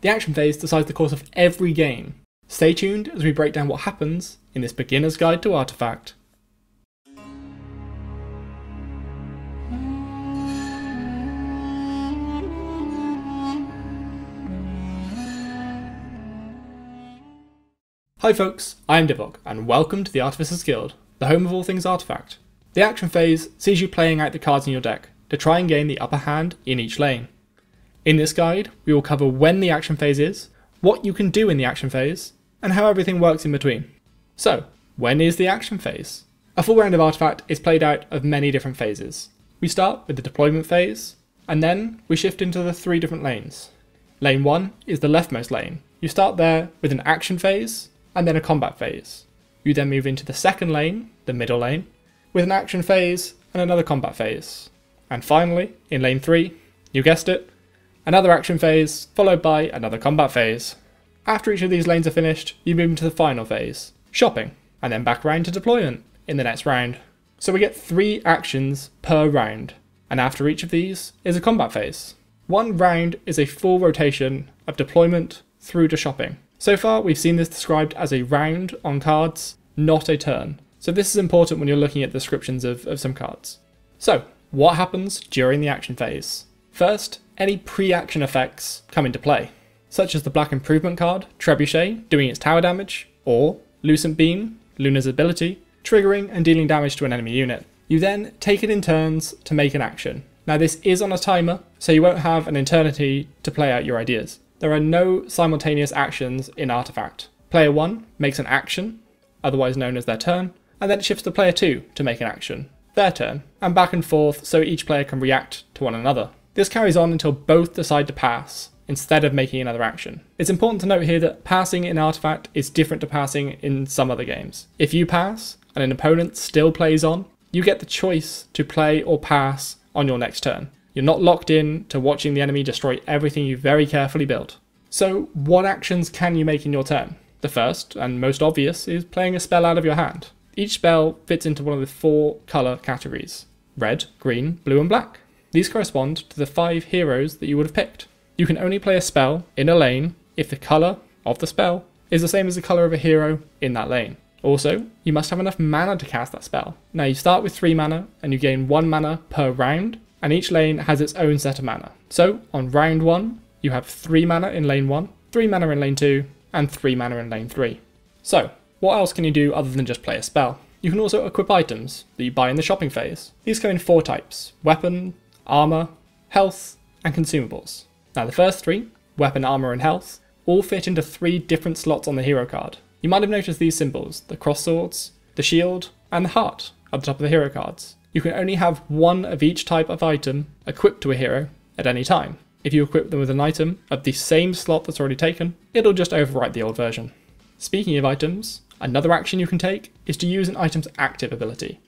The action phase decides the course of every game. Stay tuned as we break down what happens in this beginner's guide to Artifact. Hi folks, I am Divok, and welcome to the Artificers Guild, the home of all things Artifact. The action phase sees you playing out the cards in your deck to try and gain the upper hand in each lane. In this guide, we will cover when the action phase is, what you can do in the action phase, and how everything works in between. So, when is the action phase? A full round of Artifact is played out of many different phases. We start with the deployment phase, and then we shift into the 3 different lanes. Lane 1 is the leftmost lane. You start there with an action phase, and then a combat phase. You then move into the second lane, the middle lane, with an action phase and another combat phase. And finally, in lane 3, you guessed it, another action phase followed by another combat phase. After each of these lanes are finished, you move into the final phase, shopping, and then back around to deployment in the next round. So we get 3 actions per round, and after each of these is a combat phase. One round is a full rotation of deployment through to shopping. So far, we've seen this described as a round on cards, not a turn. So this is important when you're looking at descriptions of some cards. So, what happens during the action phase? First, any pre-action effects come into play, such as the Black Improvement card, Trebuchet, doing its tower damage, or Lucent Beam, Luna's ability, triggering and dealing damage to an enemy unit. You then take it in turns to make an action. Now this is on a timer, so you won't have an eternity to play out your ideas. There are no simultaneous actions in Artifact. Player 1 makes an action, otherwise known as their turn, and then it shifts to player 2 to make an action, their turn, and back and forth so each player can react to one another. This carries on until both decide to pass, instead of making another action. It's important to note here that passing in Artifact is different to passing in some other games. If you pass, and an opponent still plays on, you get the choice to play or pass on your next turn. You're not locked in to watching the enemy destroy everything you very carefully built. So what actions can you make in your turn? The first, and most obvious, is playing a spell out of your hand. Each spell fits into one of the 4 colour categories: red, green, blue and black. These correspond to the 5 heroes that you would have picked. You can only play a spell in a lane if the colour of the spell is the same as the colour of a hero in that lane. Also, you must have enough mana to cast that spell. Now you start with 3 mana and you gain 1 mana per round, and each lane has its own set of mana. So on round 1, you have 3 mana in lane 1, 3 mana in lane 2, and 3 mana in lane 3. So, what else can you do other than just play a spell? You can also equip items that you buy in the shopping phase. These come in 4 types: weapon, armour, health, and consumables. Now the first 3, weapon, armour and health, all fit into 3 different slots on the hero card. You might have noticed these symbols: the cross swords, the shield, and the heart at the top of the hero cards. You can only have 1 of each type of item equipped to a hero at any time. If you equip them with an item of the same slot that's already taken, it'll just overwrite the old version. Speaking of items, another action you can take is to use an item's active ability.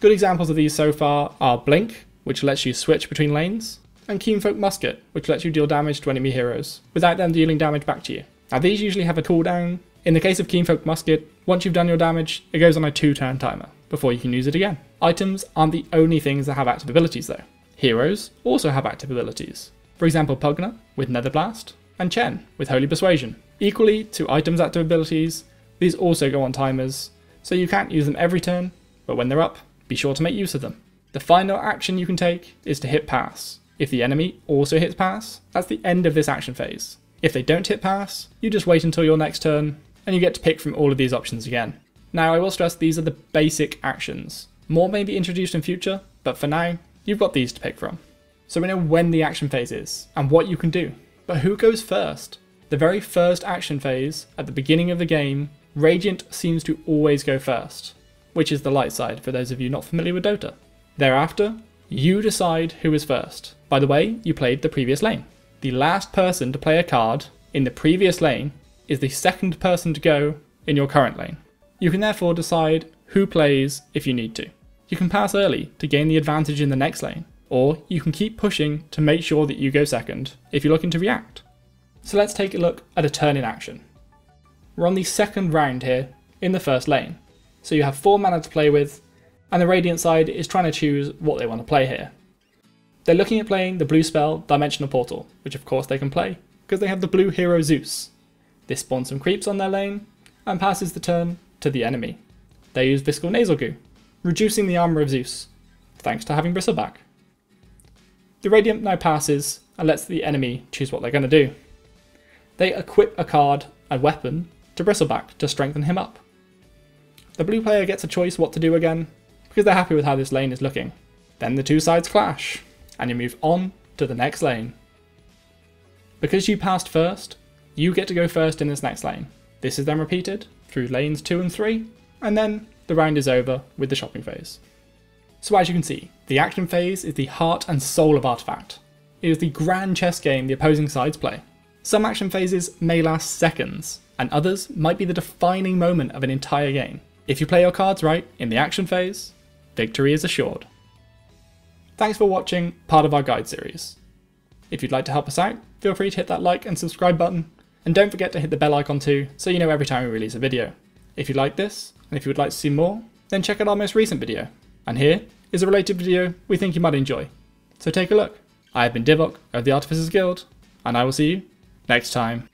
Good examples of these so far are Blink, which lets you switch between lanes, and Keenfolk Musket, which lets you deal damage to enemy heroes, without them dealing damage back to you. Now these usually have a cooldown. In the case of Keenfolk Musket, once you've done your damage, it goes on a 2-turn timer, before you can use it again. Items aren't the only things that have active abilities though. Heroes also have active abilities. For example, Pugna with Nether Blast, and Chen with Holy Persuasion. Equally to items' active abilities, these also go on timers, so you can't use them every turn, but when they're up, be sure to make use of them. The final action you can take is to hit pass. If the enemy also hits pass, that's the end of this action phase. If they don't hit pass, you just wait until your next turn, and you get to pick from all of these options again. Now I will stress these are the basic actions. More may be introduced in future, but for now, you've got these to pick from. So we know when the action phase is, and what you can do. But who goes first? The very first action phase, at the beginning of the game, Radiant seems to always go first, which is the light side for those of you not familiar with Dota. Thereafter, you decide who is first. By the way, you played the previous lane. The last person to play a card in the previous lane is the second person to go in your current lane. You can therefore decide who plays if you need to. You can pass early to gain the advantage in the next lane, or you can keep pushing to make sure that you go second if you're looking to react. So let's take a look at a turn in action. We're on the second round here in the first lane, so you have 4 mana to play with, and the Radiant side is trying to choose what they want to play here. They're looking at playing the blue spell Dimensional Portal, which of course they can play, because they have the blue hero Zeus. This spawns some creeps on their lane, and passes the turn to the enemy. They use Visceral Nasal Goo, reducing the armour of Zeus, thanks to having Bristleback. The Radiant now passes and lets the enemy choose what they're going to do. They equip a card and weapon to Bristleback to strengthen him up. The blue player gets a choice what to do again, because they're happy with how this lane is looking. Then the two sides clash, and you move on to the next lane. Because you passed first, you get to go first in this next lane. This is then repeated through lanes 2 and 3, and then the round is over with the shopping phase. So as you can see, the action phase is the heart and soul of Artifact. It is the grand chess game the opposing sides play. Some action phases may last seconds, and others might be the defining moment of an entire game. If you play your cards right in the action phase, victory is assured. Thanks for watching part of our guide series. If you'd like to help us out, feel free to hit that like and subscribe button, and don't forget to hit the bell icon too, so you know every time we release a video. If you like this, and if you would like to see more, then check out our most recent video. And here is a related video we think you might enjoy. So take a look. I have been Divok of the Artificers Guild, and I will see you next time.